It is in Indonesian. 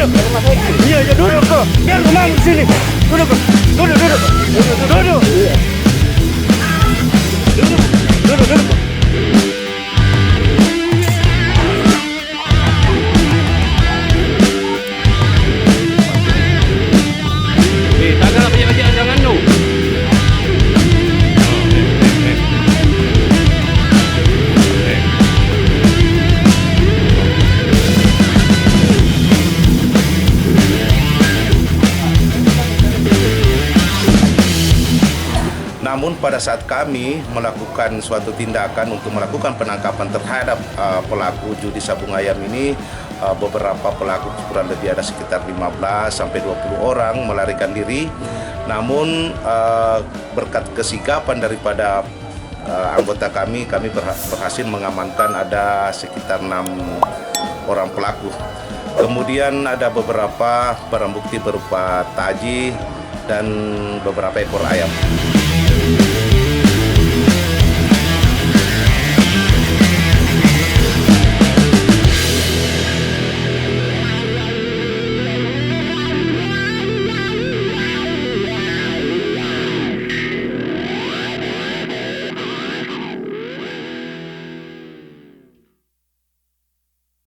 duduk. Iya, ya duduk kok. Biar rumah di sini. Duduk kok. Duduk. Duduk. Duduk. Tagak punya jangan no. Namun pada saat kami melakukan suatu tindakan untuk melakukan penangkapan terhadap pelaku judi sabung ayam ini, beberapa pelaku kurang lebih ada sekitar 15 sampai 20 orang melarikan diri. Namun berkat kesigapan daripada anggota kami berhasil mengamankan ada sekitar 6 orang pelaku. Kemudian ada beberapa barang bukti berupa taji dan beberapa ekor ayam.